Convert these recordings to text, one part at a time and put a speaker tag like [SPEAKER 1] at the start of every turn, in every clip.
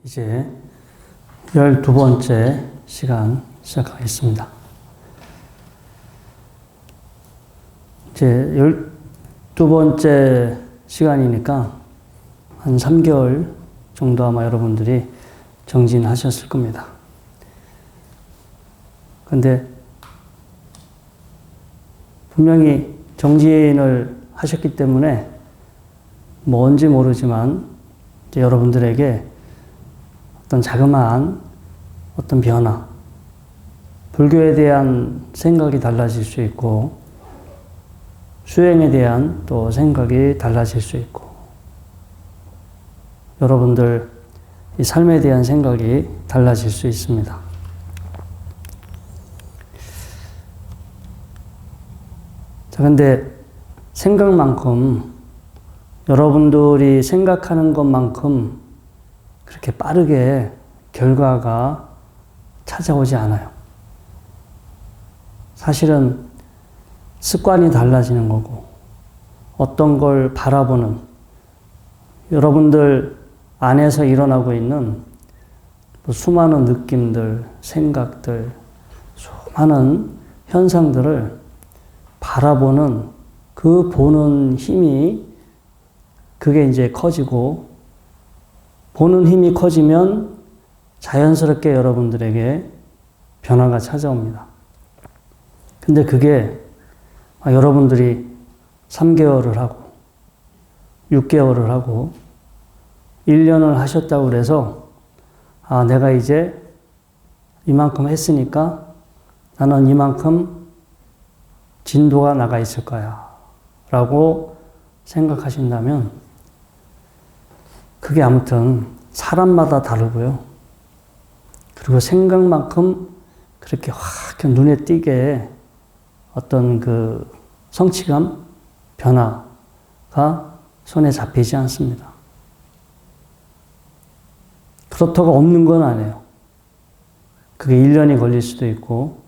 [SPEAKER 1] 이제 12번째 시간 시작하겠습니다. 이제 12번째 시간이니까 한 3개월 정도 아마 여러분들이 정진하셨을 겁니다. 근데 분명히 정진을 하셨기 때문에 뭔지 모르지만 이제 여러분들에게 어떤 자그마한 어떤 변화, 불교에 대한 생각이 달라질 수 있고, 수행에 대한 또 생각이 달라질 수 있고, 여러분들 이 삶에 대한 생각이 달라질 수 있습니다. 자, 근데 생각만큼, 여러분들이 생각하는 것만큼 그렇게 빠르게 결과가 찾아오지 않아요. 사실은 습관이 달라지는 거고, 어떤 걸 바라보는, 여러분들 안에서 일어나고 있는 수많은 느낌들, 생각들, 수많은 현상들을 바라보는 그 보는 힘이 그게 이제 커지고, 보는 힘이 커지면 자연스럽게 여러분들에게 변화가 찾아옵니다. 근데 그게 여러분들이 3개월을 하고 6개월을 하고 1년을 하셨다고 그래서 내가 이제 이만큼 했으니까 나는 이만큼 진도가 나가 있을 거야 라고 생각하신다면 그게 아무튼 사람마다 다르고요. 그리고 생각만큼 그렇게 확 눈에 띄게 어떤 그 성취감, 변화가 손에 잡히지 않습니다. 그렇다고 없는 건 아니에요. 그게 1년이 걸릴 수도 있고,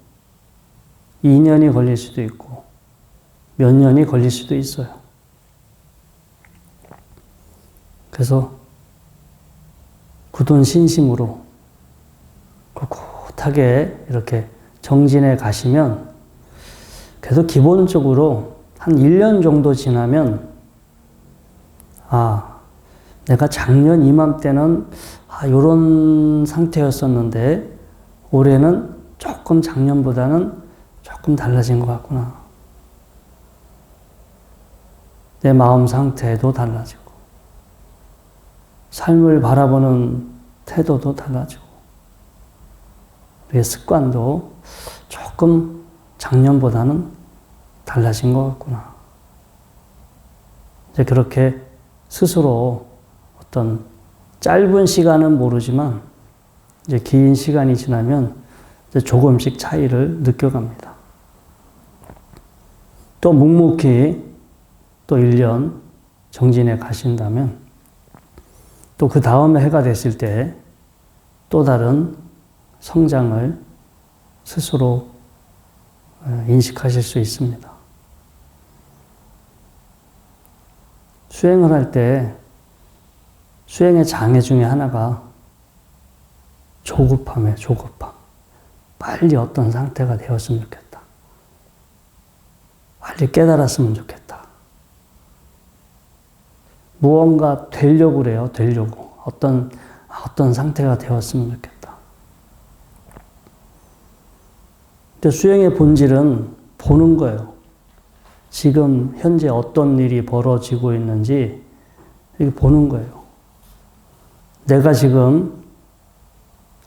[SPEAKER 1] 2년이 걸릴 수도 있고, 몇 년이 걸릴 수도 있어요. 그래서 굳은 신심으로 꿋꿋하게 이렇게 정진해 가시면 그래도 기본적으로 한 1년 정도 지나면 내가 작년 이맘때는 이런 상태였었는데 올해는 조금 작년보다는 조금 달라진 것 같구나. 내 마음 상태도 달라지고 삶을 바라보는 태도도 달라지고, 우리의 습관도 조금 작년보다는 달라진 것 같구나. 이제 그렇게 스스로 어떤 짧은 시간은 모르지만, 이제 긴 시간이 지나면 이제 조금씩 차이를 느껴갑니다. 또 묵묵히 또 1년 정진해 가신다면, 또 그 다음에 해가 됐을 때 또 다른 성장을 스스로 인식하실 수 있습니다. 수행을 할 때 수행의 장애 중에 하나가 조급함이에요. 조급함. 빨리 어떤 상태가 되었으면 좋겠다. 빨리 깨달았으면 좋겠다. 무언가 되려고 그래요. 되려고. 어떤 상태가 되었으면 좋겠다. 근데 수행의 본질은 보는 거예요. 지금 현재 어떤 일이 벌어지고 있는지 이렇게 보는 거예요. 내가 지금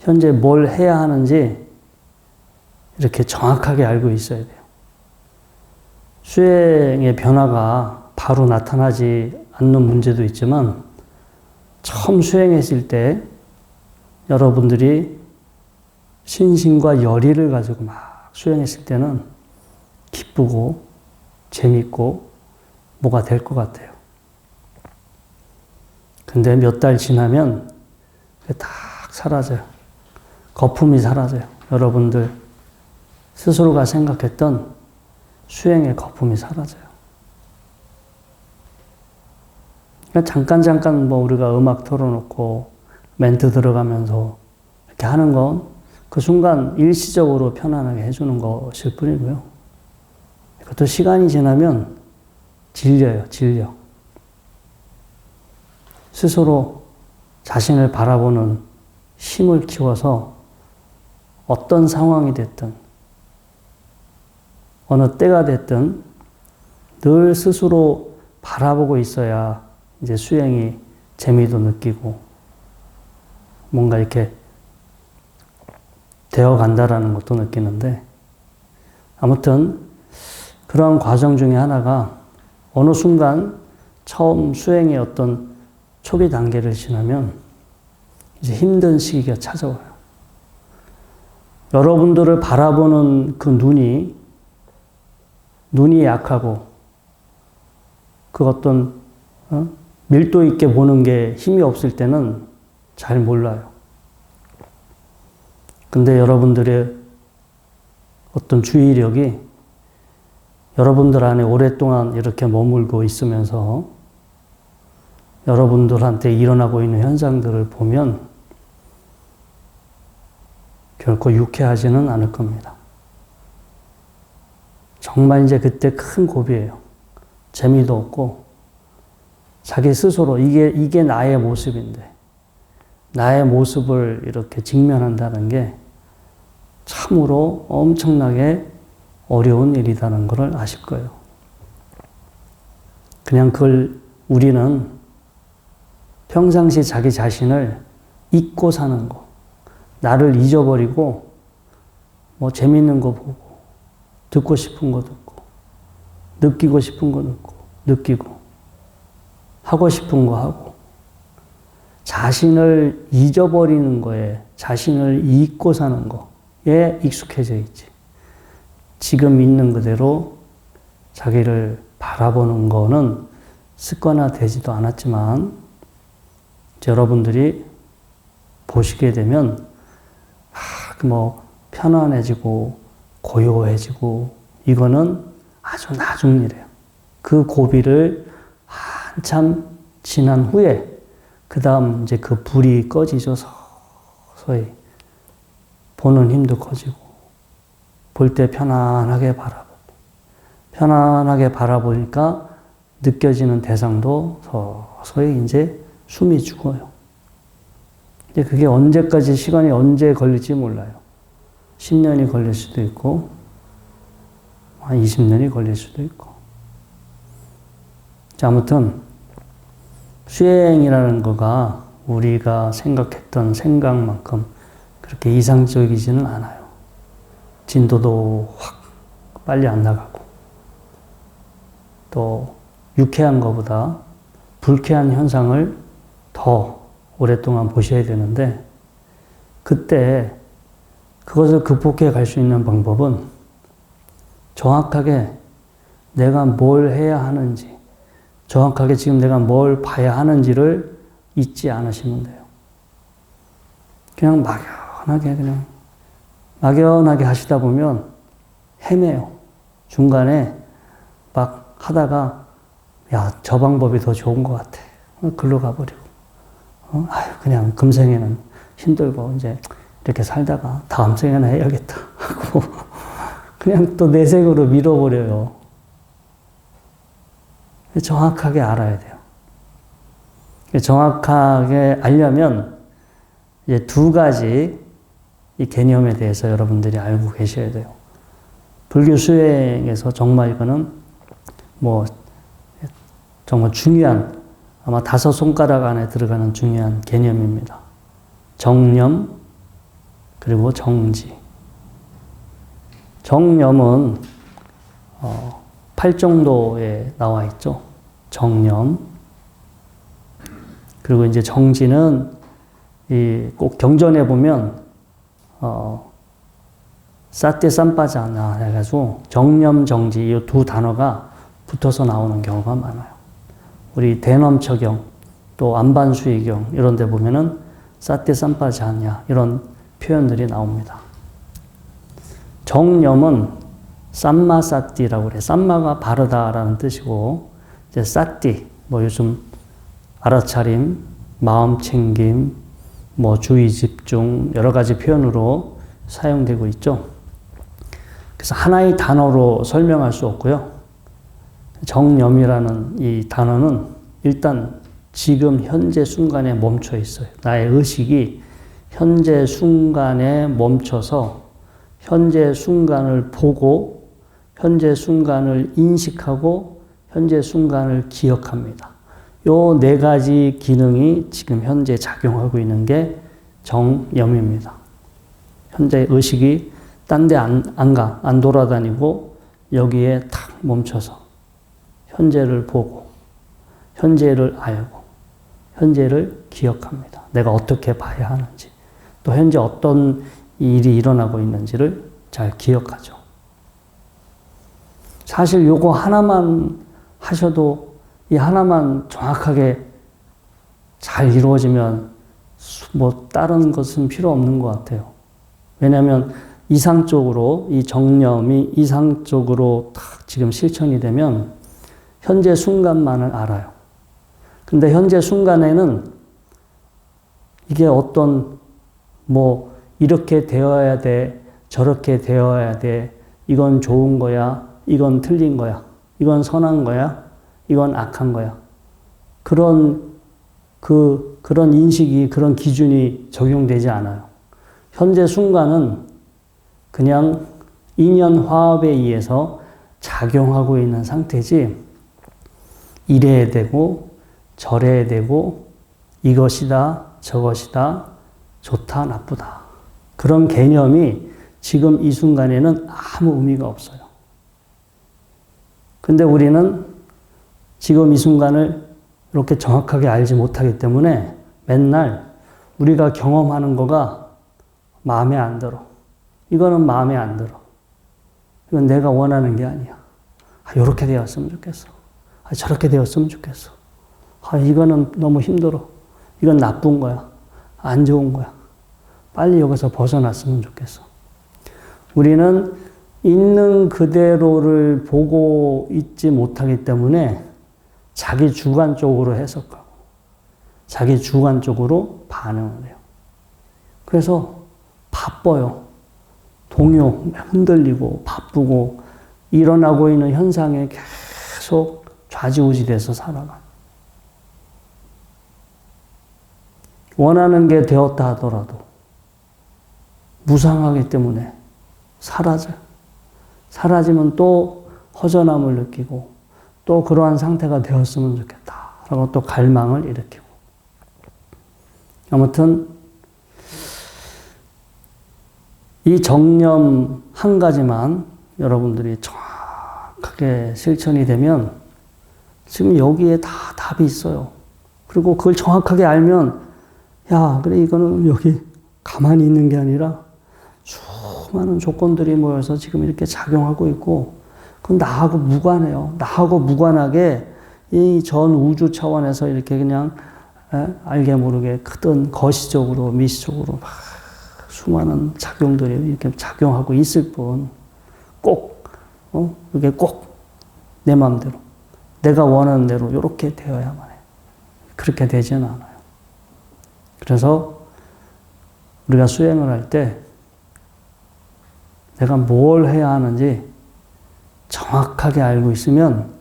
[SPEAKER 1] 현재 뭘 해야 하는지 이렇게 정확하게 알고 있어야 돼요. 수행의 변화가 바로 나타나지 않는 문제도 있지만, 처음 수행했을 때 여러분들이 신심과 열의를 가지고 막 수행했을 때는 기쁘고 재밌고 뭐가 될 것 같아요. 근데 몇 달 지나면 그게 딱 사라져요. 거품이 사라져요. 여러분들 스스로가 생각했던 수행의 거품이 사라져요. 그러니까 잠깐 우리가 음악 틀어놓고 멘트 들어가면서 이렇게 하는 건 그 순간 일시적으로 편안하게 해주는 것일 뿐이고요. 그것도 시간이 지나면 질려요, 질려. 스스로 자신을 바라보는 힘을 키워서 어떤 상황이 됐든, 어느 때가 됐든 늘 스스로 바라보고 있어야 이제 수행이 재미도 느끼고 뭔가 이렇게 되어 간다라는 것도 느끼는데, 아무튼 그런 과정 중에 하나가 어느 순간 처음 수행의 어떤 초기 단계를 지나면 이제 힘든 시기가 찾아와요. 여러분들을 바라보는 그 눈이 약하고 그 어떤 밀도 있게 보는 게 힘이 없을 때는 잘 몰라요. 근데 여러분들의 어떤 주의력이 여러분들 안에 오랫동안 이렇게 머물고 있으면서 여러분들한테 일어나고 있는 현상들을 보면 결코 유쾌하지는 않을 겁니다. 정말 이제 그때 큰 고비예요. 재미도 없고 자기 스스로 이게 나의 모습인데 나의 모습을 이렇게 직면한다는 게 참으로 엄청나게 어려운 일이라는 것을 아실 거예요. 그냥 그걸 우리는 평상시 자기 자신을 잊고 사는 거, 나를 잊어버리고 뭐 재밌는 거 보고 듣고 싶은 거 듣고 느끼고 싶은 거 느끼고 하고 싶은 거 하고 자신을 잊어버리는 거에 자신을 잊고 사는 거에 익숙해져 있지. 지금 있는 그대로 자기를 바라보는 거는 습관화되지도 않았지만 여러분들이 보시게 되면 뭐 편안해지고 고요해지고 이거는 아주 나중 일이에요. 그 고비를 한참 지난 후에 그 다음 이제 그 불이 꺼지죠. 서서히 보는 힘도 커지고 볼 때 편안하게 바라보고 편안하게 바라보니까 느껴지는 대상도 서서히 이제 숨이 죽어요. 근데 그게 언제까지 시간이 언제 걸릴지 몰라요. 10년이 걸릴 수도 있고 한 20년이 걸릴 수도 있고. 자, 아무튼 수행이라는 거가 우리가 생각했던 생각만큼 그렇게 이상적이지는 않아요. 진도도 확 빨리 안 나가고 또 유쾌한 것보다 불쾌한 현상을 더 오랫동안 보셔야 되는데 그때 그것을 극복해 갈 수 있는 방법은 정확하게 내가 뭘 해야 하는지 정확하게 지금 내가 뭘 봐야 하는지를 잊지 않으시면 돼요. 그냥 막연하게 하시다 보면 헤매요. 중간에 막 하다가 야, 저 방법이 더 좋은 것 같아. 글로 가버리고. 그냥 금생에는 힘들고 이제 이렇게 살다가 다음 생에는 해야겠다 하고 그냥 또 내색으로 밀어버려요. 정확하게 알아야 돼요. 정확하게 알려면 이제 두 가지 이 개념에 대해서 여러분들이 알고 계셔야 돼요. 불교 수행에서 정말 이거는 뭐 정말 중요한 아마 5손가락 안에 들어가는 중요한 개념입니다. 정념 그리고 정지. 정념은 8정도에 나와 있죠. 정념. 그리고 이제 정지는 꼭 경전에 보면 사떼 쌈빠자나 해가지고 정념 정지 이 두 단어가 붙어서 나오는 경우가 많아요. 우리 대넘처경 또 안반수의경 이런 데 보면은 사떼 쌈빠자냐 이런 표현들이 나옵니다. 정념은 쌈마사띠라고 그래. 쌈마가 바르다라는 뜻이고 이제 사띠 뭐 요즘 알아차림, 마음 챙김, 뭐 주의 집중 여러 가지 표현으로 사용되고 있죠. 그래서 하나의 단어로 설명할 수 없고요. 정념이라는 이 단어는 일단 지금 현재 순간에 멈춰 있어요. 나의 의식이 현재 순간에 멈춰서 현재 순간을 보고 현재 순간을 인식하고 현재 순간을 기억합니다. 요 네 가지 기능이 지금 현재 작용하고 있는 게 정념입니다. 현재 의식이 딴 데 안 돌아다니고 여기에 탁 멈춰서 현재를 보고 현재를 알고 현재를 기억합니다. 내가 어떻게 봐야 하는지 또 현재 어떤 일이 일어나고 있는지를 잘 기억하죠. 사실 요거 하나만 하셔도 이 하나만 정확하게 잘 이루어지면 뭐 다른 것은 필요 없는 것 같아요. 왜냐하면 이상적으로 이 정념이 이상적으로 딱 지금 실천이 되면 현재 순간만을 알아요. 근데 현재 순간에는 이게 어떤 뭐 이렇게 되어야 돼, 저렇게 되어야 돼, 이건 좋은 거야, 이건 틀린 거야, 이건 선한 거야, 이건 악한 거야. 그런 인식이, 그런 기준이 적용되지 않아요. 현재 순간은 그냥 인연 화합에 의해서 작용하고 있는 상태지, 이래야 되고, 저래야 되고, 이것이다, 저것이다, 좋다, 나쁘다. 그런 개념이 지금 이 순간에는 아무 의미가 없어요. 근데 우리는 지금 이 순간을 이렇게 정확하게 알지 못하기 때문에 맨날 우리가 경험하는 거가 마음에 안 들어. 이거는 마음에 안 들어. 이건 내가 원하는 게 아니야. 이렇게 되었으면 좋겠어. 저렇게 되었으면 좋겠어. 이거는 너무 힘들어. 이건 나쁜 거야. 안 좋은 거야. 빨리 여기서 벗어났으면 좋겠어. 우리는 있는 그대로를 보고 있지 못하기 때문에 자기 주관적으로 해석하고 자기 주관적으로 반응을 해요. 그래서 바빠요. 동요, 흔들리고 바쁘고 일어나고 있는 현상에 계속 좌지우지돼서 살아가. 원하는 게 되었다 하더라도 무상하기 때문에 사라져요. 사라지면 또 허전함을 느끼고 또 그러한 상태가 되었으면 좋겠다 라고 또 갈망을 일으키고. 아무튼 이 정념 한 가지만 여러분들이 정확하게 실천이 되면 지금 여기에 다 답이 있어요. 그리고 그걸 정확하게 알면 야, 그래 이거는 여기 가만히 있는 게 아니라 수많은 조건들이 모여서 지금 이렇게 작용하고 있고 그건 나하고 무관해요. 나하고 무관하게 이 전 우주 차원에서 이렇게 그냥 알게 모르게 크든 거시적으로 미시적으로 막 수많은 작용들이 이렇게 작용하고 있을 뿐 꼭 이게 꼭 내 마음대로 내가 원하는 대로 이렇게 되어야만 해요. 그렇게 되지는 않아요. 그래서 우리가 수행을 할 때 내가 뭘 해야 하는지 정확하게 알고 있으면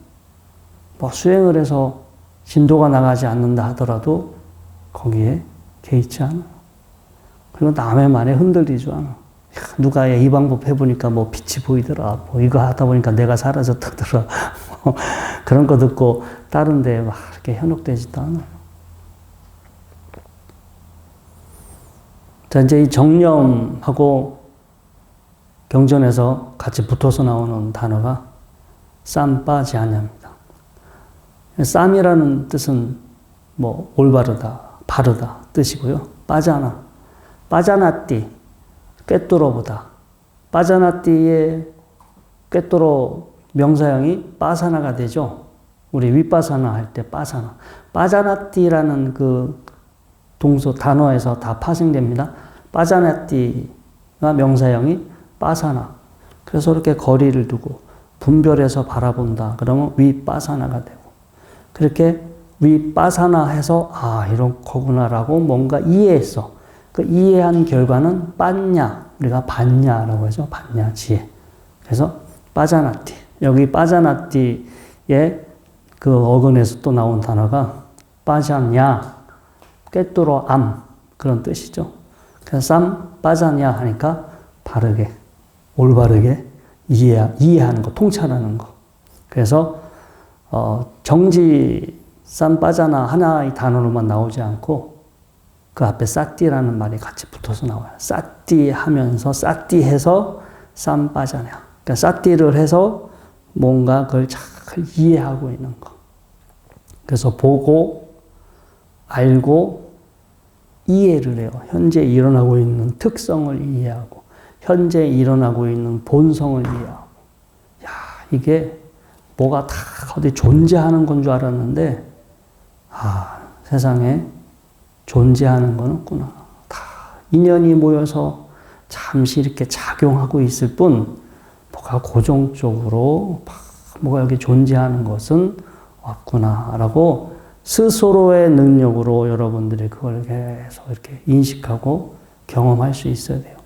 [SPEAKER 1] 뭐 수행을 해서 진도가 나가지 않는다 하더라도 거기에 개의치 않아요. 그리고 남의 말에 흔들리지 않아. 누가 이 방법 해보니까 뭐 빛이 보이더라. 뭐 이거 하다 보니까 내가 사라졌다더라. 그런 거 듣고 다른 데 막 이렇게 현혹되지도 않아요. 자, 이제 이 정념하고 경전에서 같이 붙어서 나오는 단어가 쌈빠지아냐입니다. 쌈이라는 뜻은 뭐 올바르다, 바르다 뜻이고요. 빠자나, 빠자나띠, 꿰뚫어보다. 빠자나띠의 꿰뚫어 명사형이 빠사나가 되죠. 우리 윗빠사나 할 때 빠사나. 빠자나띠라는 그 동서 단어에서 다 파생됩니다. 빠자나띠가 명사형이 빠사나. 그래서 이렇게 거리를 두고 분별해서 바라본다. 그러면 윗빠사나가 되고. 그렇게 윗빠사나 해서 이런 거구나라고 뭔가 이해했어. 그 이해한 결과는 빤냐, 우리가 봤냐라고 하죠. 봤냐, 지혜. 그래서 빠자나띠. 여기 빠자나띠의 그 어근에서 또 나온 단어가 빠자냐, 꿰뚫어 암, 그런 뜻이죠. 그래서 쌈 빠자냐 하니까 바르게, 올바르게 이해하는 거, 통찰하는 거. 그래서 정지 쌈 빠자나 하나의 단어로만 나오지 않고 그 앞에 싸띠라는 말이 같이 붙어서 나와요. 싸띠 하면서 싸띠 해서 쌈 빠자냐. 그러니까 싸띠를 해서 뭔가 그걸 잘 이해하고 있는 거. 그래서 보고 알고 이해를 해요. 현재 일어나고 있는 특성을 이해하고 현재 일어나고 있는 본성을 이해하고. 야, 이게 뭐가 다 어디 존재하는 건 줄 알았는데 세상에 존재하는 건 없구나. 다 인연이 모여서 잠시 이렇게 작용하고 있을 뿐 뭐가 고정적으로 뭐가 여기 존재하는 것은 없구나라고 스스로의 능력으로 여러분들이 그걸 계속 이렇게 인식하고 경험할 수 있어야 돼요.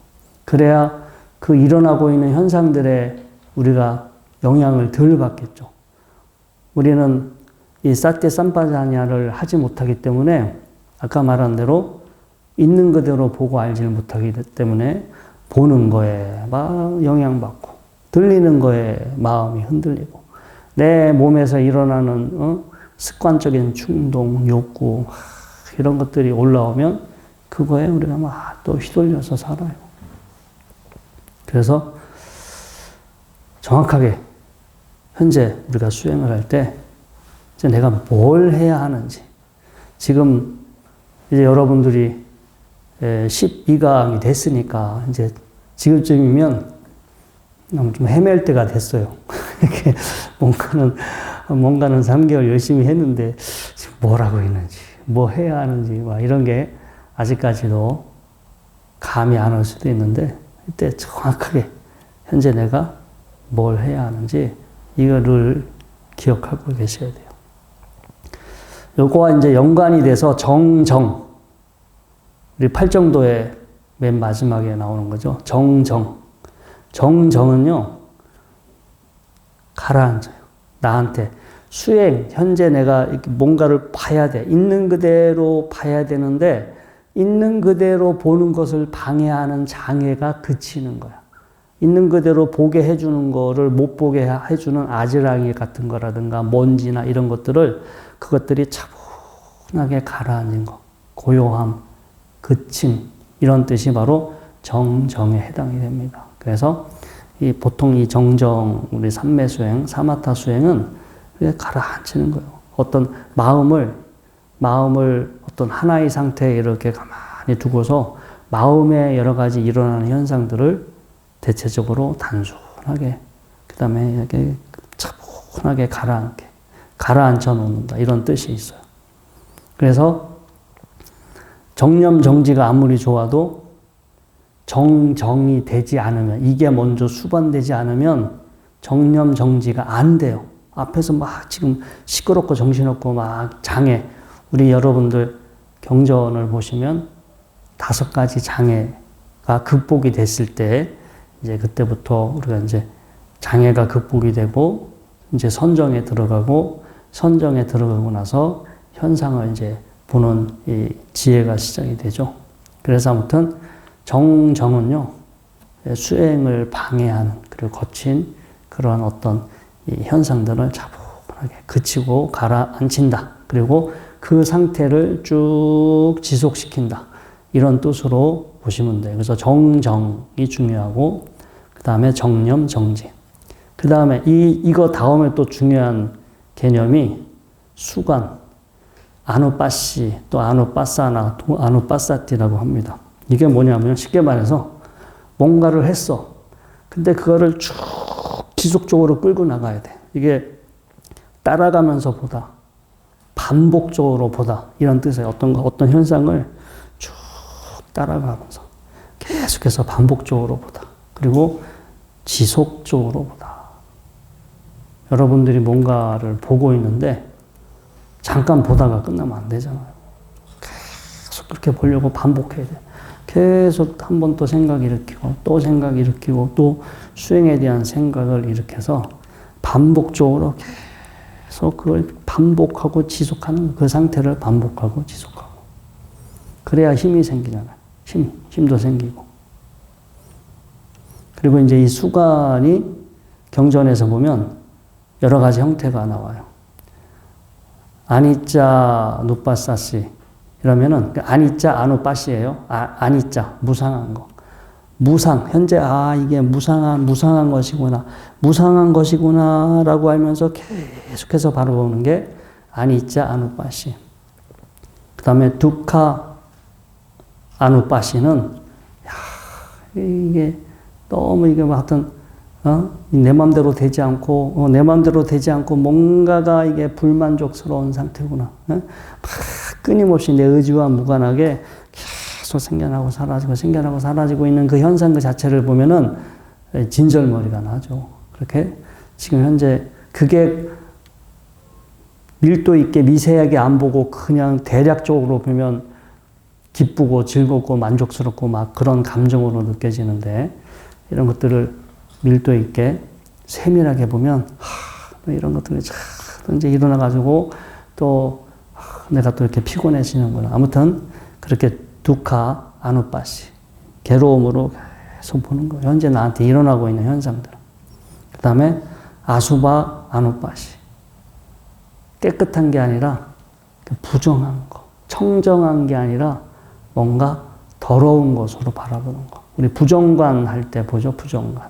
[SPEAKER 1] 그래야 그 일어나고 있는 현상들에 우리가 영향을 덜 받겠죠. 우리는 이 싸떼 쌈바자냐를 하지 못하기 때문에 아까 말한 대로 있는 그대로 보고 알지를 못하기 때문에 보는 거에 막 영향받고 들리는 거에 마음이 흔들리고 내 몸에서 일어나는 습관적인 충동, 욕구 이런 것들이 올라오면 그거에 우리가 막 또 휘둘려서 살아요. 그래서 정확하게 현재 우리가 수행을 할 때 이제 내가 뭘 해야 하는지 지금 이제 여러분들이 12강이 됐으니까 이제 지금쯤이면 좀 헤맬 때가 됐어요. 이렇게 뭔가는 3개월 열심히 했는데 지금 뭘 하고 있는지, 뭐 해야 하는지 막 이런 게 아직까지도 감이 안 올 수도 있는데 이때 정확하게 현재 내가 뭘 해야 하는지 이거를 기억하고 계셔야 돼요. 요거와 이제 연관이 돼서 정정. 우리 팔정도의 맨 마지막에 나오는 거죠. 정정. 정정은요, 가라앉아요. 나한테. 수행, 현재 내가 뭔가를 봐야 돼. 있는 그대로 봐야 되는데, 있는 그대로 보는 것을 방해하는 장애가 그치는 거야. 있는 그대로 보게 해주는 거를 못 보게 해주는 아지랑이 같은 거라든가 먼지나 이런 것들을 그것들이 차분하게 가라앉은 거. 고요함, 그침 이런 뜻이 바로 정정에 해당이 됩니다. 그래서 보통 이 정정 우리 삼매 수행, 사마타 수행은 가라앉히는 거예요. 어떤 마음을 어떤 하나의 상태에 이렇게 가만히 두고서 마음에 여러 가지 일어나는 현상들을 대체적으로 단순하게 그다음에 이렇게 차분하게 가라앉혀 놓는다 이런 뜻이 있어요. 그래서 정념 정지가 아무리 좋아도 정정이 되지 않으면 이게 먼저 수반되지 않으면 정념 정지가 안 돼요. 앞에서 막 지금 시끄럽고 정신없고 막 장애 우리 여러분들 경전을 보시면 5가지 장애가 극복이 됐을 때 이제 그때부터 우리가 이제 장애가 극복이 되고 이제 선정에 들어가고 선정에 들어가고 나서 현상을 이제 보는 이 지혜가 시작이 되죠. 그래서 아무튼 정정은요, 수행을 방해하는 그리고 거친 그러한 어떤 이 현상들을 차분하게 그치고 가라앉힌다. 그리고 그 상태를 쭉 지속시킨다. 이런 뜻으로 보시면 돼요. 그래서 정정이 중요하고, 그 다음에 정념, 정지. 그 다음에 이거 다음에 또 중요한 개념이 수관, 아누빠시, 또 아누빠사나, 아누빠사티라고 합니다. 이게 뭐냐면 쉽게 말해서 뭔가를 했어. 근데 그거를 쭉 지속적으로 끌고 나가야 돼. 이게 따라가면서 보다, 반복적으로 보다 이런 뜻이에요. 어떤 현상을 쭉 따라가면서 계속해서 반복적으로 보다. 그리고 지속적으로 보다. 여러분들이 뭔가를 보고 있는데 잠깐 보다가 끝나면 안 되잖아요. 계속 그렇게 보려고 반복해야 돼. 계속 한 번 또 생각 일으키고 또 생각 일으키고 또 수행에 대한 생각을 일으켜서 반복적으로 계속 그걸 반복하고 지속하는 그 상태를 반복하고 지속하고 그래야 힘이 생기잖아요. 힘도 생기고. 그리고 이제 이 수관이 경전에서 보면 여러 가지 형태가 나와요. 아니짜 누빠사시 이러면은 아니짜 아누빠시예요. 아니짜 무상한 거. 무상 현재 이게 무상한 것이구나. 무상한 것이구나라고 알면서 계속해서 바라보는 게 아니짜 아누빠시. 그다음에 두카 아누빠시는 이게 너무 이게 하여튼 내 마음대로 되지 않고 내 마음대로 되지 않고 뭔가가 이게 불만족스러운 상태구나. 막 끊임없이 내 의지와 무관하게 계속 생겨나고 사라지고 있는 그 현상 그 자체를 보면은 진절머리가 나죠. 그렇게 지금 현재 그게 밀도 있게 미세하게 안 보고 그냥 대략적으로 보면 기쁘고 즐겁고 만족스럽고 막 그런 감정으로 느껴지는데 이런 것들을 밀도 있게 세밀하게 보면 이런 것들이 이제 일어나가지고 또 내가 또 이렇게 피곤해지는구나. 아무튼 그렇게 두카 아누빠시 괴로움으로 계속 보는 거예요. 현재 나한테 일어나고 있는 현상들. 그 다음에 아수바 아누빠시 깨끗한 게 아니라 부정한 거, 청정한 게 아니라 뭔가 더러운 것으로 바라보는 거. 우리 부정관 할 때 보죠, 부정관.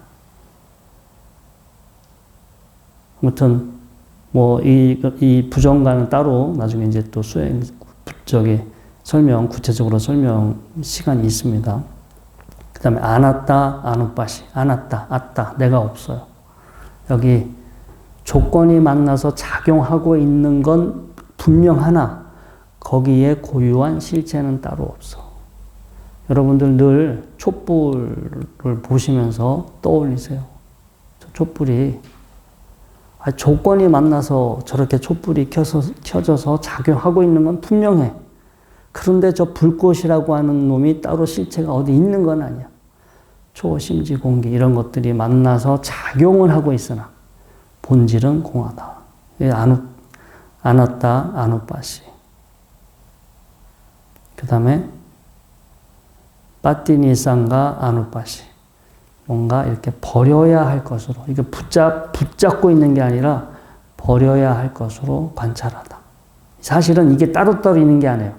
[SPEAKER 1] 아무튼 뭐 이 부정관은 따로 나중에 이제 또 수행 구체적으로 설명 시간이 있습니다. 그 다음에 아나따 아누빠시 아나따 아따 내가 없어요. 여기 조건이 만나서 작용하고 있는 건 분명하나 거기에 고유한 실체는 따로 없어. 여러분들 늘 촛불을 보시면서 떠올리세요. 저 촛불이 조건이 만나서 저렇게 촛불이 켜져서 작용하고 있는 건 분명해. 그런데 저 불꽃이라고 하는 놈이 따로 실체가 어디 있는 건 아니야. 초심지 공기 이런 것들이 만나서 작용을 하고 있으나 본질은 공하다. 아나따 아누빠시. 그 다음에 빠띠니상가 아누빠시. 뭔가 이렇게 버려야 할 것으로, 이게 붙잡고 있는 게 아니라 버려야 할 것으로 관찰하다. 사실은 이게 따로따로 있는 게 아니에요.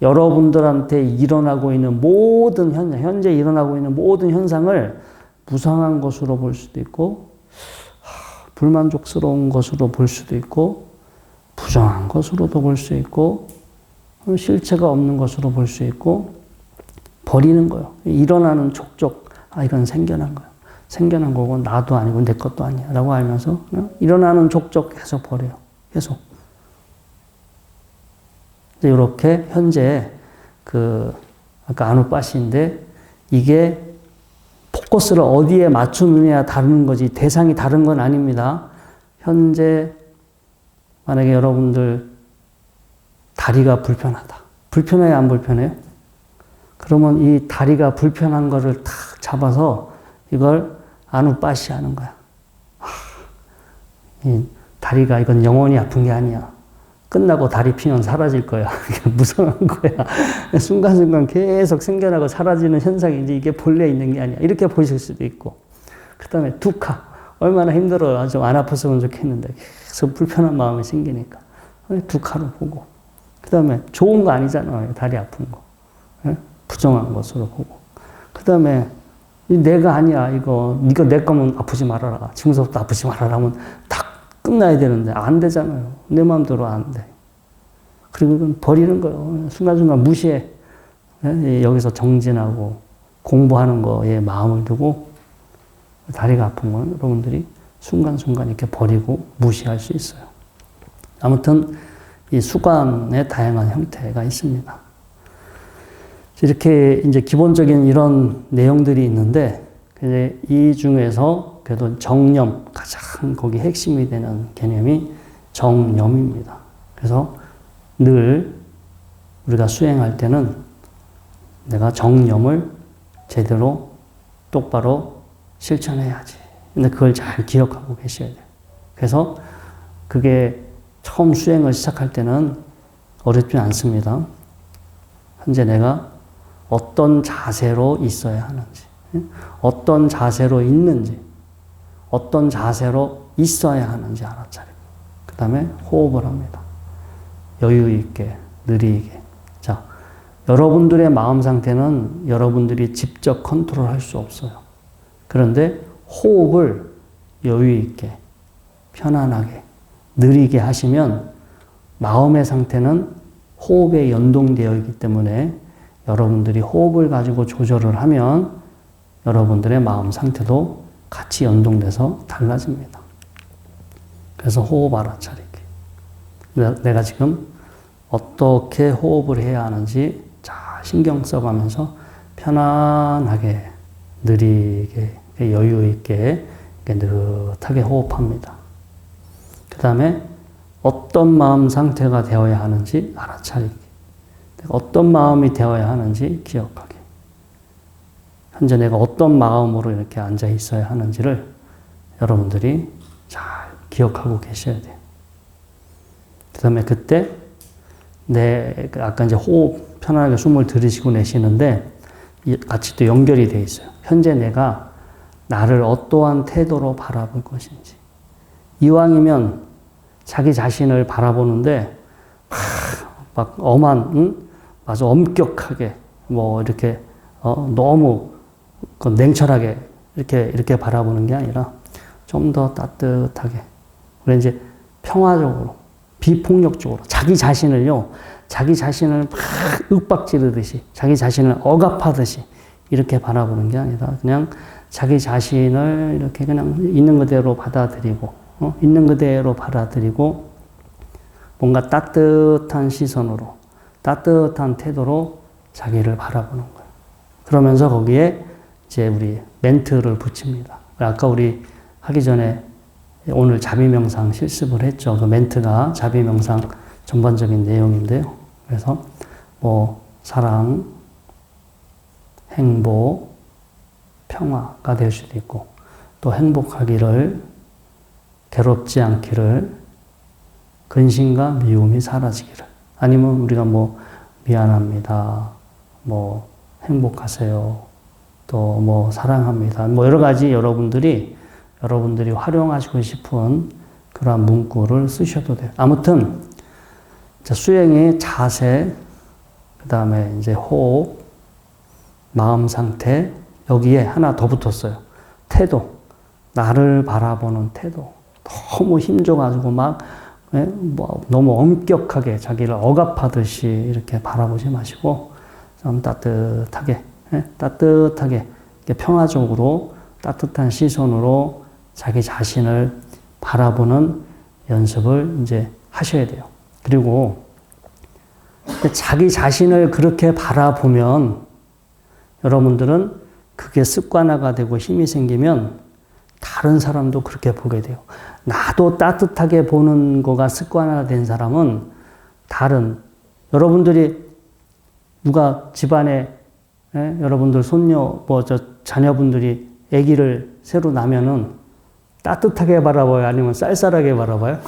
[SPEAKER 1] 여러분들한테 일어나고 있는 모든 현재 일어나고 있는 모든 현상을 무상한 것으로 볼 수도 있고, 불만족스러운 것으로 볼 수도 있고, 부정한 것으로도 볼 수 있고, 실체가 없는 것으로 볼 수 있고, 버리는 거예요. 일어나는 족족, 이건 생겨난 거야. 생겨난 거고 나도 아니고 내 것도 아니야 라고 알면서 일어나는 족족 계속 버려요. 계속. 이렇게 현재 아까 아누빠시인데 이게 포커스를 어디에 맞추느냐 다른 거지 대상이 다른 건 아닙니다. 현재 만약에 여러분들 다리가 불편하다. 불편해요, 안 불편해요? 그러면 이 다리가 불편한 거를 탁 잡아서 이걸 아누빠시 하는 거야. 이 다리가 이건 영원히 아픈 게 아니야. 끝나고 다리 피면 사라질 거야. 무성한 거야. 순간순간 계속 생겨나고 사라지는 현상이 이제 이게 본래 있는 게 아니야. 이렇게 보실 수도 있고. 그 다음에 두카. 얼마나 힘들어요. 좀 안 아팠으면 좋겠는데 계속 불편한 마음이 생기니까. 두카로 보고. 그 다음에 좋은 거 아니잖아요. 다리 아픈 거. 부정한 것으로 보고. 그 다음에 내가 아니야. 이거 내 거면 아프지 말아라. 지금서부터 아프지 말아라 하면 딱 끝나야 되는데 안 되잖아요. 내 마음대로 안 돼. 그리고 이건 버리는 거예요. 순간순간 무시해. 여기서 정진하고 공부하는 거에 마음을 두고 다리가 아픈 건 여러분들이 순간순간 이렇게 버리고 무시할 수 있어요. 아무튼 이 수관의 다양한 형태가 있습니다. 이렇게 이제 기본적인 이런 내용들이 있는데, 이 중에서 그래도 정념, 가장 거기 핵심이 되는 개념이 정념입니다. 그래서 늘 우리가 수행할 때는 내가 정념을 제대로 똑바로 실천해야지. 근데 그걸 잘 기억하고 계셔야 돼요. 그래서 그게 처음 수행을 시작할 때는 어렵지 않습니다. 현재 내가 어떤 자세로 있어야 하는지, 어떤 자세로 있는지, 어떤 자세로 있어야 하는지 알아차리고, 그 다음에 호흡을 합니다. 여유 있게, 느리게. 자, 여러분들의 마음 상태는 여러분들이 직접 컨트롤할 수 없어요. 그런데 호흡을 여유 있게, 편안하게, 느리게 하시면 마음의 상태는 호흡에 연동되어 있기 때문에 여러분들이 호흡을 가지고 조절을 하면 여러분들의 마음 상태도 같이 연동돼서 달라집니다. 그래서 호흡 알아차리기. 내가 지금 어떻게 호흡을 해야 하는지 잘 신경 써가면서 편안하게, 느리게, 여유 있게, 느긋하게 호흡합니다. 그 다음에 어떤 마음 상태가 되어야 하는지 알아차리기. 어떤 마음이 되어야 하는지 기억하기. 현재 내가 어떤 마음으로 이렇게 앉아 있어야 하는지를 여러분들이 잘 기억하고 계셔야 돼요. 그 다음에 그때 아까 이제 호흡 편안하게 숨을 들이쉬고 내쉬는데 같이 또 연결이 돼 있어요. 현재 내가 나를 어떠한 태도로 바라볼 것인지. 이왕이면 자기 자신을 바라보는데 막 아주 엄격하게 이렇게 너무 냉철하게 이렇게 바라보는 게 아니라 좀 더 따뜻하게, 그래 이제 평화적으로, 비폭력적으로 자기 자신을 막 윽박지르듯이, 자기 자신을 억압하듯이 이렇게 바라보는 게 아니라 그냥 자기 자신을 이렇게 그냥 있는 그대로 받아들이고, 있는 그대로 받아들이고 뭔가 따뜻한 시선으로, 따뜻한 태도로 자기를 바라보는 거예요. 그러면서 거기에 이제 우리 멘트를 붙입니다. 아까 우리 하기 전에 오늘 자비명상 실습을 했죠. 그 멘트가 자비명상 전반적인 내용인데요. 그래서 사랑, 행복, 평화가 될 수도 있고, 또 행복하기를, 괴롭지 않기를, 근심과 미움이 사라지기를. 아니면 우리가 미안합니다, 행복하세요, 또 사랑합니다. 여러 가지 여러분들이 활용하시고 싶은 그러한 문구를 쓰셔도 돼요. 아무튼, 수행의 자세, 그 다음에 이제 호흡, 마음 상태, 여기에 하나 더 붙었어요. 태도. 나를 바라보는 태도. 너무 힘줘가지고 너무 엄격하게 자기를 억압하듯이 이렇게 바라보지 마시고, 좀 따뜻하게, 평화적으로, 따뜻한 시선으로 자기 자신을 바라보는 연습을 이제 하셔야 돼요. 그리고 자기 자신을 그렇게 바라보면 여러분들은 그게 습관화가 되고 힘이 생기면 다른 사람도 그렇게 보게 돼요. 나도 따뜻하게 보는 거가 습관화된 사람은 여러분들이 누가 집안에 여러분들 손녀 자녀분들이 아기를 새로 낳으면은 따뜻하게 바라봐요? 아니면 쌀쌀하게 바라봐요?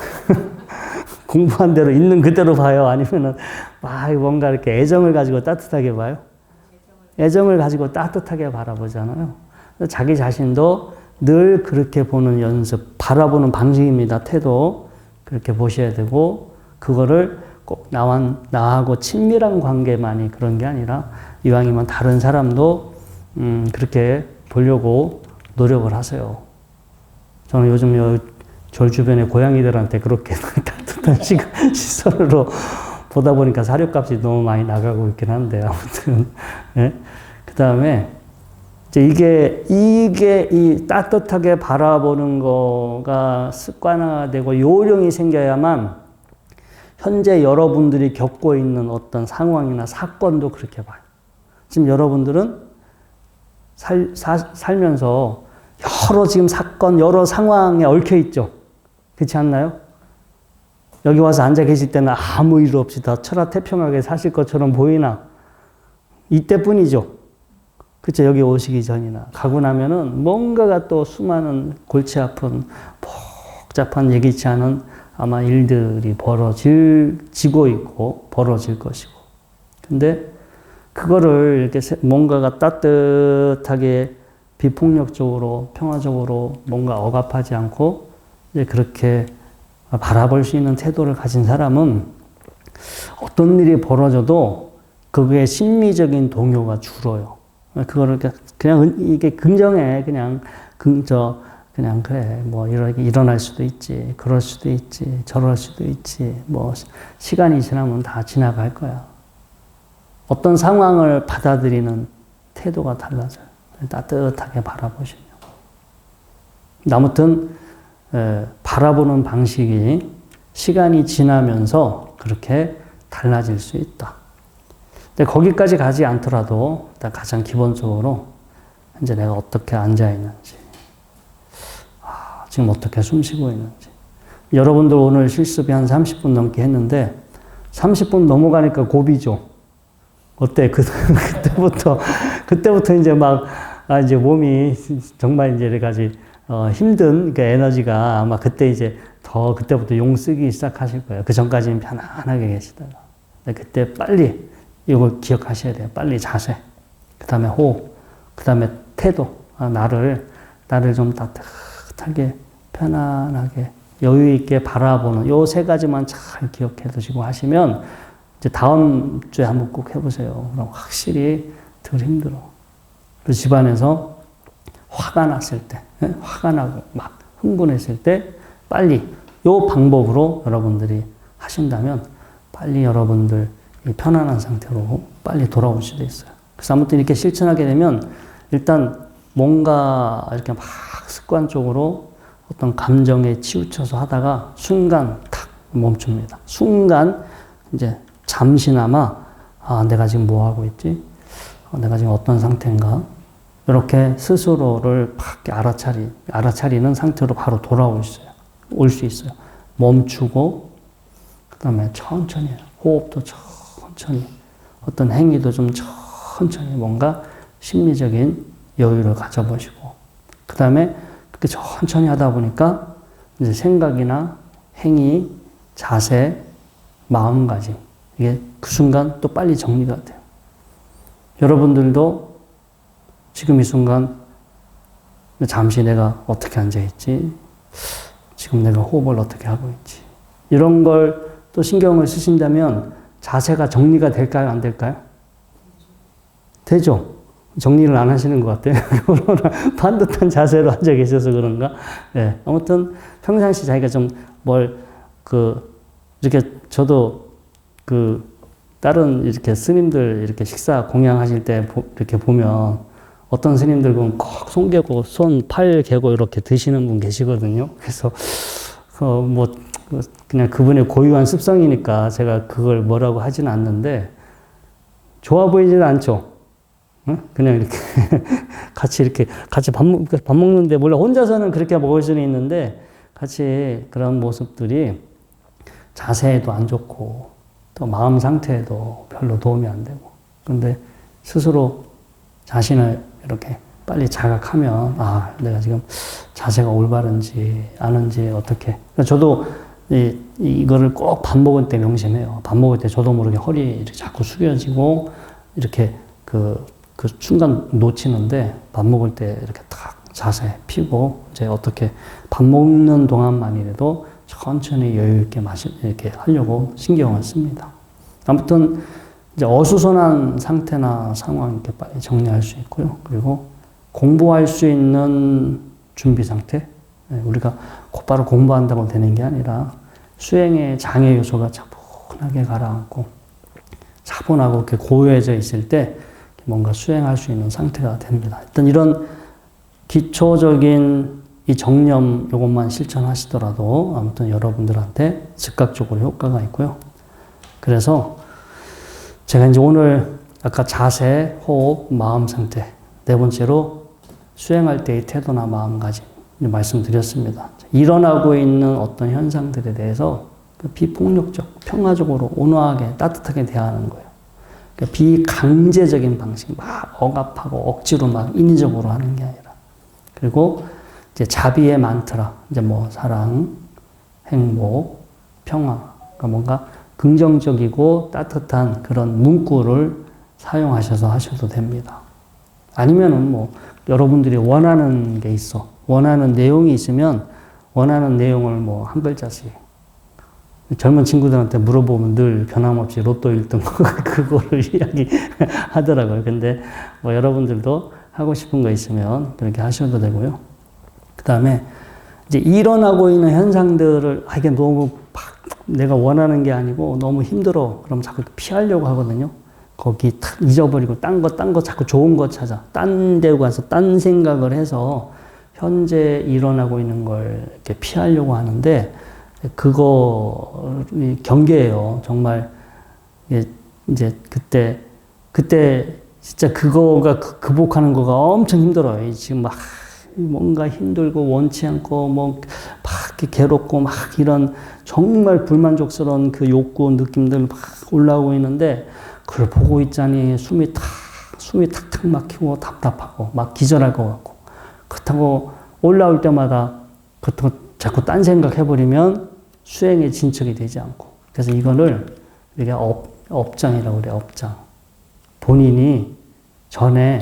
[SPEAKER 1] 공부한 대로 있는 그대로 봐요? 아니면은 뭔가 이렇게 애정을 가지고 따뜻하게 봐요? 애정을 가지고 따뜻하게 바라보잖아요. 자기 자신도 늘 그렇게 보는 연습, 바라보는 방식입니다. 태도. 그렇게 보셔야 되고, 그거를 꼭 나하고 친밀한 관계만이 그런 게 아니라 이왕이면 다른 사람도 그렇게 보려고 노력을 하세요. 저는 요즘 절 주변에 고양이들한테 그렇게 따뜻한 시선으로 보다 보니까 사료값이 너무 많이 나가고 있긴 한데, 아무튼. 네? 그 다음에, 이게 이 따뜻하게 바라보는 거가 습관화되고 요령이 생겨야만 현재 여러분들이 겪고 있는 어떤 상황이나 사건도 그렇게 봐요. 지금 여러분들은 살면서 여러 지금 사건, 여러 상황에 얽혀 있죠. 그렇지 않나요? 여기 와서 앉아 계실 때는 아무 일 없이 다 천하태평하게 사실 것처럼 보이나? 이때뿐이죠. 그쵸? 여기 오시기 전이나. 가고 나면은 뭔가가 또 수많은 골치 아픈 복잡한 예기치 않은 아마 일들이 벌어지고 있고 벌어질 것이고. 근데 그거를 이렇게 뭔가가 따뜻하게 비폭력적으로 평화적으로 뭔가 억압하지 않고 이제 그렇게 바라볼 수 있는 태도를 가진 사람은 어떤 일이 벌어져도 그게 심리적인 동요가 줄어요. 그거를 그냥 이게 긍정해. 그냥 그냥 그래. 뭐 일어날 수도 있지. 그럴 수도 있지. 저럴 수도 있지. 뭐 시간이 지나면 다 지나갈 거야. 어떤 상황을 받아들이는 태도가 달라져요. 따뜻하게 바라보시면. 아무튼 바라보는 방식이 시간이 지나면서 그렇게 달라질 수 있다. 근데 거기까지 가지 않더라도 일단 가장 기본적으로 현재 내가 어떻게 앉아 있는지, 지금 어떻게 숨 쉬고 있는지. 여러분들 오늘 실습이 한 30분 넘게 했는데 30분 넘어가니까 고비죠. 어때? 그때부터 이제 이제 몸이 정말 이제 여러 가지 힘든 그 에너지가 아마 그때부터 용 쓰기 시작하실 거예요. 그 전까지는 편안하게 계시다가. 그때 빨리 이걸 기억하셔야 돼요. 빨리 자세, 그 다음에 호흡, 그 다음에 태도. 나를 좀 따뜻하게, 편안하게, 여유 있게 바라보는 요 세 가지만 잘 기억해 두시고 하시면 이제 다음 주에 한번 꼭 해보세요. 그럼 확실히 덜 힘들어. 그리고 집안에서 화가 났을 때, 화가 나고 막 흥분했을 때 빨리 요 방법으로 여러분들이 하신다면 빨리 여러분들 편안한 상태로 빨리 돌아올 수도 있어요. 그래서 아무튼 이렇게 실천하게 되면 일단 뭔가 이렇게 막 습관적으로 어떤 감정에 치우쳐서 하다가 순간 탁 멈춥니다. 순간 이제 잠시나마 내가 지금 뭐 하고 있지? 내가 지금 어떤 상태인가? 이렇게 스스로를 팍 알아차리는 상태로 바로 올 수 있어요. 멈추고 그 다음에 천천히 호흡도 천천히 어떤 행위도 좀 천천히 뭔가 심리적인 여유를 가져보시고 그 다음에 그렇게 천천히 하다 보니까 이제 생각이나 행위, 자세, 마음가짐 이게 그 순간 또 빨리 정리가 돼요. 여러분들도 지금 이 순간 잠시 내가 어떻게 앉아있지? 지금 내가 호흡을 어떻게 하고 있지? 이런 걸 또 신경을 쓰신다면 자세가 정리가 될까요? 안 될까요? 되죠? 정리를 안 하시는 것 같아요. 반듯한 자세로 앉아 계셔서 그런가? 네. 아무튼 평상시 자기가 좀 이렇게 저도 다른 이렇게 스님들 이렇게 식사 공양하실 때 이렇게 보면 어떤 스님들 보면 꼭 손 개고 팔 개고 이렇게 드시는 분 계시거든요. 그래서 그냥 그분의 고유한 습성이니까 제가 그걸 뭐라고 하지는 않는데 좋아 보이지는 않죠. 응? 그냥 이렇게 같이 밥 먹는데 물론 혼자서는 그렇게 먹을 수는 있는데 같이 그런 모습들이 자세에도 안 좋고 또 마음 상태에도 별로 도움이 안 되고. 근데 스스로 자신을 이렇게 빨리 자각하면 내가 지금 자세가 올바른지 아는지 어떻게. 저도 이거를 꼭 밥 먹을 때 명심해요. 밥 먹을 때 저도 모르게 허리 이렇게 자꾸 숙여지고 이렇게 그 순간 놓치는데 밥 먹을 때 이렇게 딱 자세 피고 이제 어떻게 밥 먹는 동안만이라도 천천히 여유 있게 이렇게 하려고 신경을 씁니다. 아무튼 이제 어수선한 상태나 상황 이렇게 빨리 정리할 수 있고요. 그리고 공부할 수 있는 준비 상태. 우리가 곧바로 공부한다고 되는 게 아니라 수행의 장애 요소가 차분하게 가라앉고 차분하고 이렇게 고요해져 있을 때 뭔가 수행할 수 있는 상태가 됩니다. 일단 이런 기초적인 이 정념 요것만 실천하시더라도 아무튼 여러분들한테 즉각적으로 효과가 있고요. 그래서 제가 이제 오늘 아까 자세, 호흡, 마음 상태 네 번째로 수행할 때의 태도나 마음가짐 말씀드렸습니다. 일어나고 있는 어떤 현상들에 대해서 비폭력적, 평화적으로 온화하게 따뜻하게 대하는 거예요. 그러니까 비강제적인 방식, 막 억압하고 억지로 막 인위적으로 하는 게 아니라. 그리고 이제 자비의 만트라, 이제 뭐 사랑, 행복, 평화, 그러니까 뭔가 긍정적이고 따뜻한 그런 문구를 사용하셔서 하셔도 됩니다. 아니면은 뭐 여러분들이 원하는 게 있어. 원하는 내용이 있으면 원하는 내용을 뭐 한 글자씩. 젊은 친구들한테 물어보면 늘 변함없이 로또 1등 그거를 이야기하더라고요. 근데 뭐 여러분들도 하고 싶은 거 있으면 그렇게 하셔도 되고요. 그 다음에 이제 일어나고 있는 현상들을 이게 너무 내가 원하는 게 아니고 너무 힘들어. 그럼 자꾸 피하려고 하거든요. 거기 탁 잊어버리고 딴 거 자꾸 좋은 거 찾아. 딴 데 가서 딴 생각을 해서 현재 일어나고 있는 걸 이렇게 피하려고 하는데 그거 경계예요. 정말 이제 그때 진짜 그거가 극복하는 거가 엄청 힘들어요. 지금 막 뭔가 힘들고 원치 않고 뭐 막 괴롭고 막 이런 정말 불만족스러운 그 욕구 느낌들 막 올라오고 있는데 그걸 보고 있자니 숨이 탁탁 막히고 답답하고 막 기절할 것 같고 그렇다고 올라올 때마다 그렇다고 자꾸 딴 생각 해버리면 수행에 진척이 되지 않고 그래서 이거를 우리가 업장이라고 그래요. 업장. 본인이 전에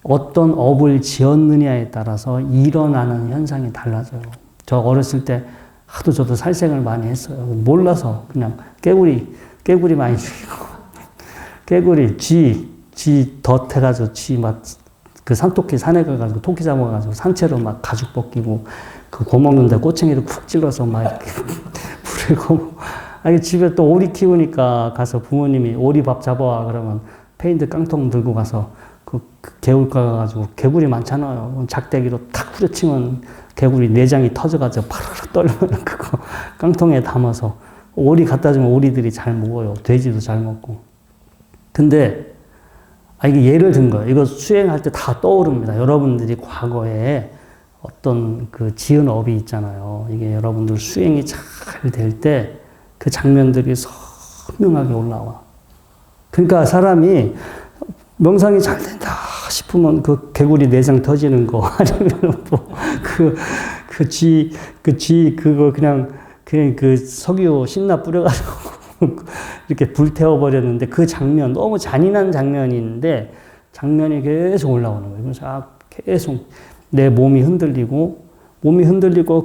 [SPEAKER 1] 어떤 업을 지었느냐에 따라서 일어나는 현상이 달라져요. 저 어렸을 때 하도 저도 살생을 많이 했어요. 몰라서 그냥 깨구리 많이 죽이고 깨구리 쥐 덫 해가지고 쥐 막 그 산토끼 산에 가가지고 토끼 잡아가지고 산채로 막 가죽 벗기고 그 고먹는데 꼬챙이를 푹 찔러서 막 이렇게 부리고 아니 집에 또 오리 키우니까 가서 부모님이 오리 밥 잡아와 그러면 페인트 깡통 들고 가서 그 개울가 가가지고 개구리 많잖아요. 작대기로 탁 후려치면 개구리 내장이 터져가지고 파르르 떨면 그거 깡통에 담아서 오리 갖다 주면 오리들이 잘 먹어요. 돼지도 잘 먹고. 근데 이게 예를 든 거예요. 이거 수행할 때 다 떠오릅니다. 여러분들이 과거에 어떤 그 지은 업이 있잖아요. 이게 여러분들 수행이 잘 될 때 그 장면들이 선명하게 올라와. 그러니까 사람이 명상이 잘 된다 싶으면 그 개구리 내장 터지는 거 아니면 뭐 그거 그냥 그 석유 신나 뿌려가지고 이렇게 불태워버렸는데 그 장면, 너무 잔인한 장면인데 장면이 계속 올라오는 거예요. 그래서 계속 내 몸이 흔들리고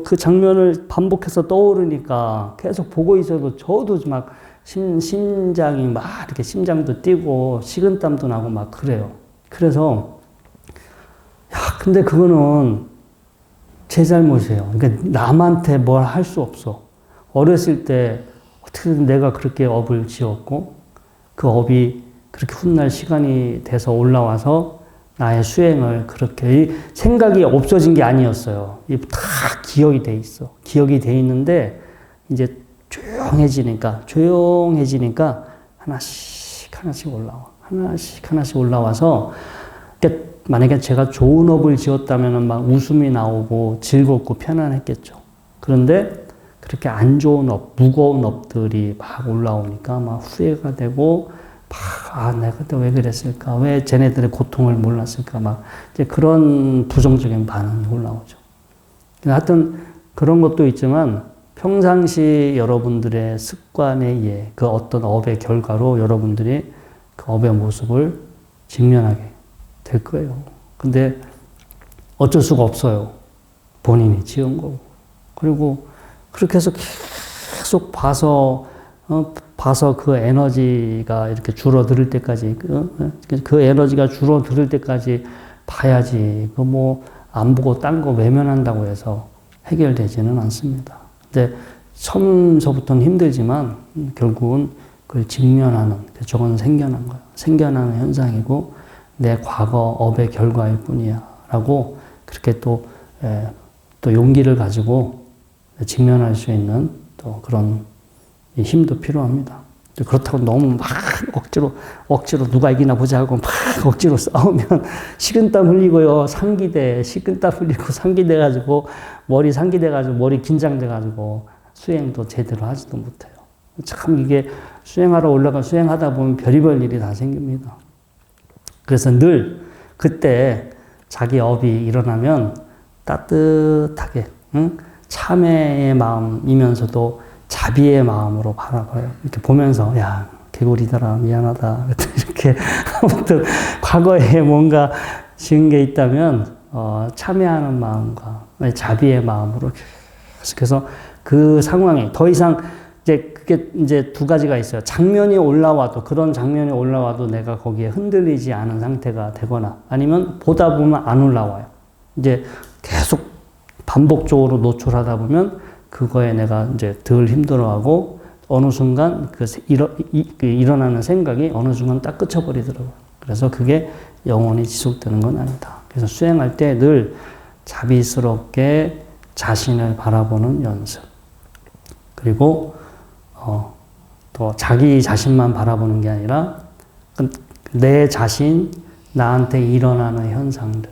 [SPEAKER 1] 그 장면을 반복해서 떠오르니까 계속 보고 있어도 저도 막 심장이 막 이렇게 심장도 뛰고 식은땀도 나고 막 그래요. 그래서 근데 그거는 제 잘못이에요. 그러니까 남한테 뭘 할 수 없어. 어렸을 때 어떻게든 내가 그렇게 업을 지었고 그 업이 그렇게 훗날 시간이 돼서 올라와서 나의 수행을 그렇게 생각이 없어진 게 아니었어요. 다 기억이 돼 있어. 기억이 돼 있는데 이제 조용해지니까 하나씩 올라와. 하나씩 올라와서 그러니까 만약에 제가 좋은 업을 지었다면 막 웃음이 나오고 즐겁고 편안했겠죠. 그런데 그렇게 안 좋은 업, 무거운 업들이 막 올라오니까 막 후회가 되고 내가 그때 왜 그랬을까? 왜 쟤네들의 고통을 몰랐을까? 막 이제 그런 부정적인 반응이 올라오죠. 하여튼 그런 것도 있지만 평상시 여러분들의 습관에 의해 그 어떤 업의 결과로 여러분들이 그 업의 모습을 직면하게 될 거예요. 근데 어쩔 수가 없어요. 본인이 지은 거고. 그리고 그렇게 해서 계속 봐서 그 에너지가 이렇게 줄어들 때까지, 그 에너지가 줄어들 때까지 봐야지. 안 보고 딴 거 외면한다고 해서 해결되지는 않습니다. 근데 처음서부터는 힘들지만 결국은 그걸 직면하는, 저건 생겨난 거예요. 생겨나는 현상이고 내 과거 업의 결과일 뿐이야. 라고 그렇게 또 용기를 가지고 직면할 수 있는 또 그런 힘도 필요합니다. 그렇다고 너무 막 억지로 누가 이기나 보자 하고 막 억지로 싸우면 식은땀 흘리고요. 식은땀 흘리고 상기돼가지고 머리 긴장돼가지고 수행도 제대로 하지도 못해요. 참 이게 수행하다 보면 별의별 일이 다 생깁니다. 그래서 늘 그때 자기 업이 일어나면 따뜻하게, 응? 참회의 마음이면서도 자비의 마음으로 바라봐요. 이렇게 보면서, 야, 개구리들아, 미안하다. 이렇게, 아무튼, 과거에 뭔가 지은 게 있다면, 참회하는 마음과 자비의 마음으로 계속해서 그 상황에 더 이상 이제 그게 이제 두 가지가 있어요. 그런 장면이 올라와도 내가 거기에 흔들리지 않은 상태가 되거나 아니면 보다 보면 안 올라와요. 이제 계속 반복적으로 노출하다 보면 그거에 내가 이제 덜 힘들어하고 어느 순간 일어나는 생각이 어느 순간 딱 그쳐버리더라고요. 그래서 그게 영원히 지속되는 건 아니다. 그래서 수행할 때 늘 자비스럽게 자신을 바라보는 연습. 그리고 또 자기 자신만 바라보는 게 아니라 내 자신, 나한테 일어나는 현상들,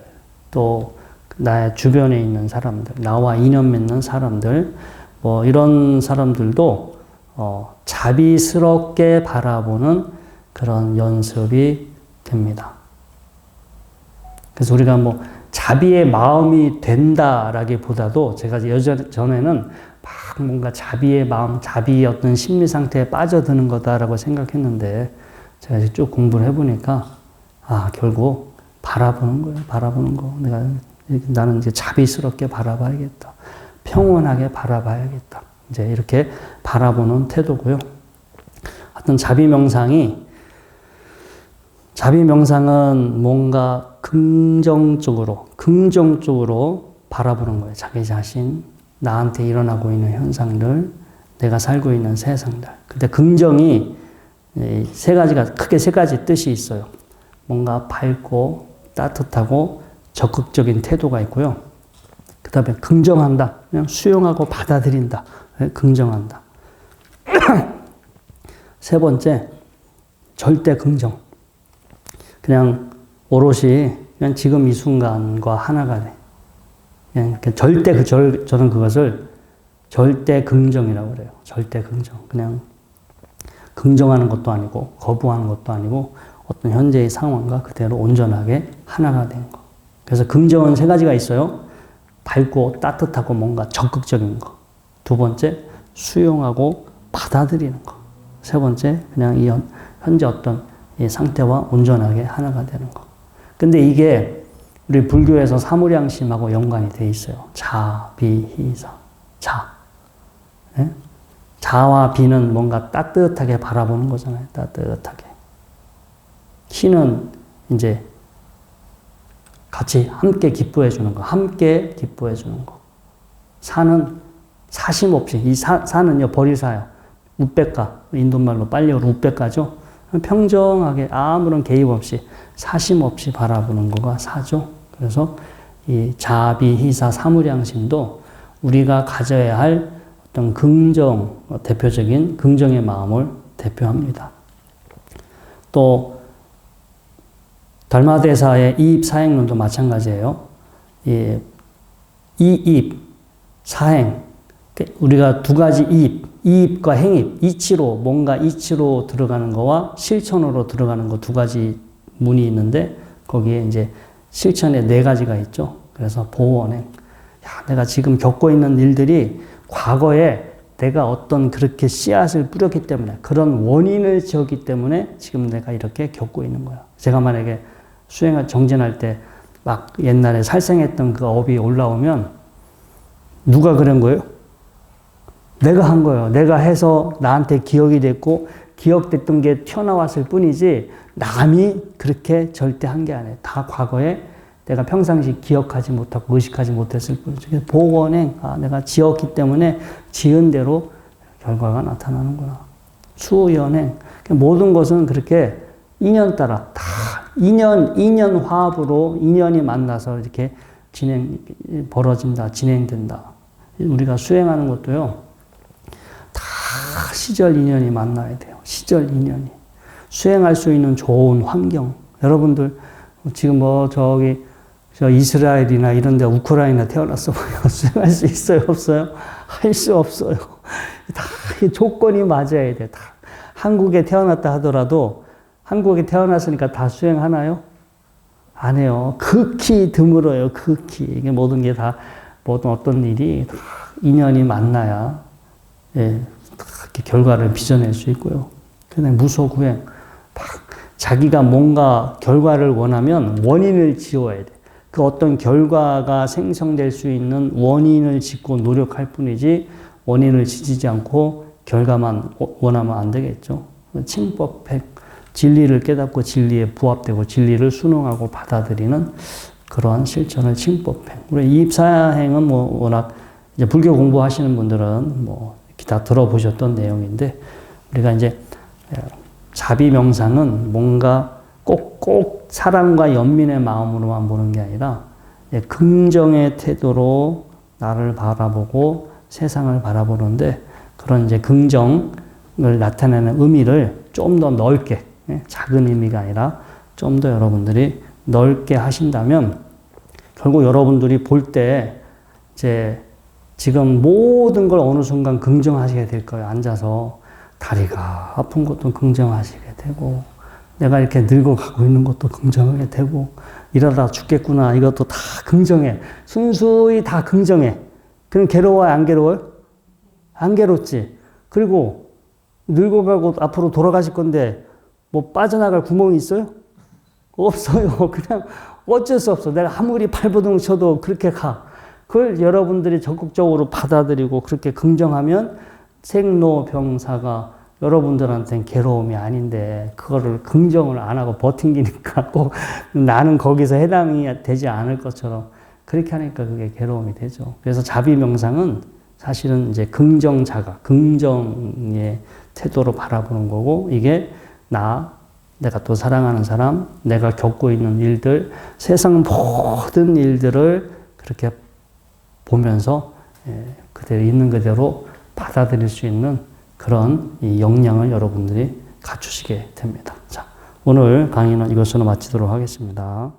[SPEAKER 1] 또 나의 주변에 있는 사람들, 나와 인연 맺는 사람들, 뭐 이런 사람들도 자비스럽게 바라보는 그런 연습이 됩니다. 그래서 우리가 뭐 자비의 마음이 된다라기보다도 제가 전에는 막 뭔가 자비의 마음, 자비의 어떤 심리 상태에 빠져드는 거다라고 생각했는데 제가 이제 쭉 공부를 해보니까 결국 바라보는 거예요. 바라보는 거. 나는 이제 자비스럽게 바라봐야겠다. 평온하게 바라봐야겠다. 이제 이렇게 바라보는 태도고요. 어떤 자비 명상은 뭔가 긍정적으로 바라보는 거예요. 자기 자신, 나한테 일어나고 있는 현상들, 내가 살고 있는 세상들. 근데 긍정이 크게 세 가지 뜻이 있어요. 뭔가 밝고 따뜻하고 적극적인 태도가 있고요. 그 다음에 긍정한다. 그냥 수용하고 받아들인다. 긍정한다. 세 번째, 절대 긍정. 그냥 오롯이 그냥 지금 이 순간과 하나가 돼. 그냥 저는 그것을 절대 긍정이라고 그래요. 절대 긍정. 그냥 긍정하는 것도 아니고 거부하는 것도 아니고 어떤 현재의 상황과 그대로 온전하게 하나가 된 거. 그래서 긍정은 세 가지가 있어요. 밝고 따뜻하고 뭔가 적극적인 거. 두 번째, 수용하고 받아들이는 거. 세 번째, 그냥 이 현재 어떤 이 상태와 온전하게 하나가 되는 거. 근데 이게 우리 불교에서 사무량심하고 연관이 돼 있어요. 자, 비, 희사. 자. 네? 자와 비는 뭔가 따뜻하게 바라보는 거잖아요. 따뜻하게. 희는 이제 같이 함께 기뻐해 주는 거. 함께 기뻐해 주는 거. 사는 사심 없이. 사는요, 버리사요. 우백가. 인도말로 빨리어로 우백가죠. 평정하게 아무런 개입 없이 사심 없이 바라보는 거가 사죠. 그래서 이 자비희사 사무량심도 우리가 가져야 할 어떤 대표적인 긍정의 마음을 대표합니다. 또 달마대사의 이입사행론도 마찬가지예요. 이입, 사행. 우리가 두 가지 이입과 행입, 뭔가 이치로 들어가는 거와 실천으로 들어가는 거 두 가지 문이 있는데 거기에 이제 실천에 네 가지가 있죠. 그래서 보원행. 내가 지금 겪고 있는 일들이 과거에 내가 어떤 그렇게 씨앗을 뿌렸기 때문에 그런 원인을 지었기 때문에 지금 내가 이렇게 겪고 있는 거야. 제가 만약에 수행을 정진할 때 막 옛날에 살생했던 그 업이 올라오면 누가 그런 거예요? 내가 한 거예요. 내가 해서 나한테 기억이 됐고 기억됐던 게 튀어나왔을 뿐이지 남이 그렇게 절대 한 게 아니에요. 다 과거에 내가 평상시 기억하지 못하고 의식하지 못했을 뿐이죠. 보원행, 내가 지었기 때문에 지은 대로 결과가 나타나는구나. 수연행, 모든 것은 그렇게 인연 따라 다 인연 화합으로 인연이 만나서 이렇게 벌어진다, 진행된다. 우리가 수행하는 것도요, 다 시절 인연이 만나야 돼요. 시절 인연이. 수행할 수 있는 좋은 환경. 여러분들, 지금 저 이스라엘이나 이런 데 우크라이나 태어났어 보여. 수행할 수 있어요? 없어요? 할 수 없어요. 다 조건이 맞아야 돼. 다. 한국에 태어났다 하더라도 한국에 태어났으니까 다 수행하나요? 안 해요. 극히 드물어요. 극히. 이게 모든 게 다, 모든 어떤 일이 다 인연이 만나야, 예, 결과를 빚어낼 수 있고요. 그냥 무소구행. 자기가 뭔가 결과를 원하면 원인을 지어야 돼. 그 어떤 결과가 생성될 수 있는 원인을 짓고 노력할 뿐이지 원인을 지지지 않고 결과만 원하면 안 되겠죠. 칭법행. 진리를 깨닫고 진리에 부합되고 진리를 순응하고 받아들이는 그러한 실천을 칭법행. 우리 이입사행은 뭐 워낙 이제 불교 공부하시는 분들은 뭐 다 들어보셨던 내용인데 우리가 이제 자비명상은 뭔가 꼭 사랑과 연민의 마음으로만 보는 게 아니라 긍정의 태도로 나를 바라보고 세상을 바라보는데 그런 이제 긍정을 나타내는 의미를 좀 더 넓게 작은 의미가 아니라 좀 더 여러분들이 넓게 하신다면 결국 여러분들이 볼 때 이제 지금 모든 걸 어느 순간 긍정하시게 될 거예요. 앉아서 다리가 아픈 것도 긍정하시게 되고 내가 이렇게 늙어가고 있는 것도 긍정하게 되고 이러다 죽겠구나 이것도 다 긍정해. 순수히 다 긍정해. 그럼 괴로워요? 안 괴로워요? 안 괴롭지. 그리고 늙어가고 앞으로 돌아가실 건데 뭐 빠져나갈 구멍이 있어요? 없어요. 그냥 어쩔 수 없어. 내가 아무리 발버둥 쳐도 그렇게 가. 그걸 여러분들이 적극적으로 받아들이고 그렇게 긍정하면 생로병사가 여러분들한테는 괴로움이 아닌데 그거를 긍정을 안 하고 버팅기니까 꼭 나는 거기서 해당이 되지 않을 것처럼 그렇게 하니까 그게 괴로움이 되죠. 그래서 자비명상은 사실은 이제 긍정자가 긍정의 태도로 바라보는 거고 이게 내가 또 사랑하는 사람, 내가 겪고 있는 일들, 세상 모든 일들을 그렇게 보면서 그대로 있는 그대로 받아들일 수 있는 그런 이 역량을 여러분들이 갖추시게 됩니다. 자, 오늘 강의는 이것으로 마치도록 하겠습니다.